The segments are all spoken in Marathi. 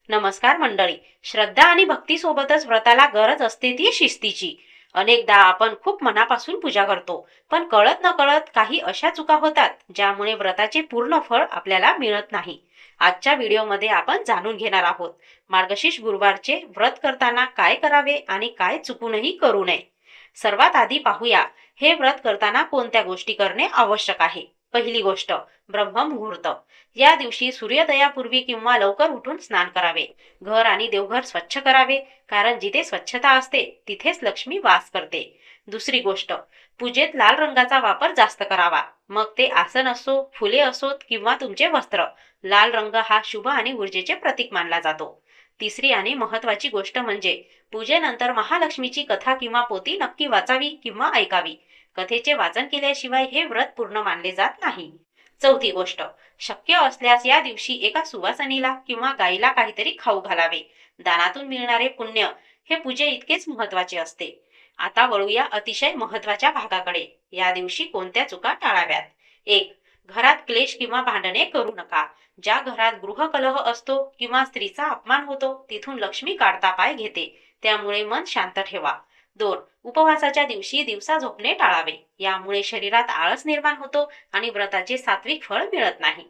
नमस्कार मंडळी. श्रद्धा आणि भक्ती सोबतच व्रताला गरज असते ती शिस्तीची. अनेकदा आपण खूप मनापासून पूजा करतो, पण कळत नकळत काही अशा चुका होतात ज्यामुळे व्रताचे पूर्ण फळ आपल्याला मिळत नाही. आजच्या व्हिडिओमध्ये आपण जाणून घेणार आहोत मार्गशीर्ष गुरुवारचे व्रत करताना काय करावे आणि काय चुकूनही करू नये. सर्वात आधी पाहूया, हे व्रत करताना कोणत्या गोष्टी करणे आवश्यक आहे. पहिली गोष्ट, ब्रह्ममुहूर्त. या दिवशी सूर्योदयापूर्वी किंवा लवकर उठून स्नान करावे. घर आणि देवघर स्वच्छ करावे, कारण जिथे स्वच्छता असते तिथेच लक्ष्मी वास करते. दुसरी गोष्ट, पूजेत लाल रंगाचा वापर जास्त करावा. मग ते आसन असो, फुले असोत किंवा तुमचे वस्त्र. लाल रंग हा शुभ आणि ऊर्जेचे प्रतीक मानला जातो. तिसरी आणि महत्वाची गोष्ट म्हणजे पूजेनंतर महालक्ष्मीची कथा किंवा पोथी नक्की वाचावी किंवा ऐकावी. कथेचे वाचन केल्याशिवाय हे व्रत पूर्ण मानले जात नाही. चौथी गोष्ट, शक्य असल्यास या दिवशी एका सुवासिनीला किंवा गाईला काहीतरी खाऊ घालावे. दानातून मिळणारे पुण्य हे पूजे इतकेच महत्वाचे असते. आता वळूया अतिशय महत्वाच्या भागाकडे. या दिवशी कोणत्या चुका टाळाव्यात. 1. घरात क्लेश किंवा भांडणे करू नका. ज्या घरात गृहकलह असतो किंवा स्त्रीचा अपमान होतो तिथून लक्ष्मी काढता पाय घेते, त्यामुळे मन शांत ठेवा. 2. उपवासाच्या दिवशी दिवसा झोपणे टाळावे. यामुळे शरीरात आळस निर्माण होतो आणि व्रताचे सात्विक फळ मिळत नाही.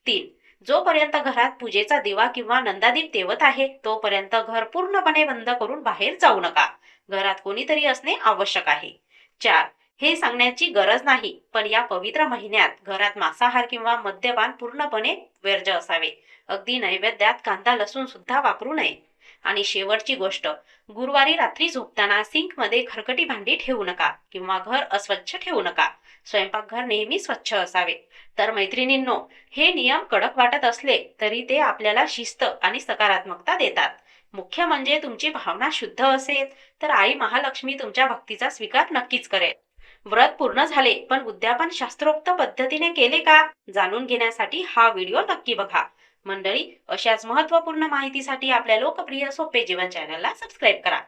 3. जोपर्यंत घरात पूजेचा दिवा किंवा नंदादीप तेवत आहे तोपर्यंत घर पूर्णपणे बंद करून बाहेर जाऊ नका. घरात कोणीतरी असणे आवश्यक आहे. 4. हे सांगण्याची गरज नाही, पण या पवित्र महिन्यात घरात मांसाहार किंवा मद्यपान पूर्णपणे वर्ज्य असावे. अगदी नैवेद्यात कांदा लसूण सुद्धा वापरू नये. आणि शेवटची गोष्ट, गुरुवारी रात्री झोपताना सिंकमध्ये खरकटी भांडी ठेवू नका किंवा घर अस्वच्छ ठेवू नका. स्वयंपाकघर नेहमी स्वच्छ असावे. तर मैत्रिणींनो, हे नियम कडक वाटत असले तरी ते आपल्याला शिस्त आणि सकारात्मकता देतात. मुख्य म्हणजे तुमची भावना शुद्ध असेल तर आई महालक्ष्मी तुमच्या भक्तीचा स्वीकार नक्कीच करेल. व्रत पूर्ण झाले पण उद्यापन शास्त्रोक्त पद्धतीने केले का, जाणून घेण्यासाठी हा व्हिडिओ नक्की बघा. मंडळी, अशाच महत्त्वपूर्ण माहितीसाठी आपल्या लोकप्रिय सोपे जीवन चॅनलला सबस्क्राईब करा.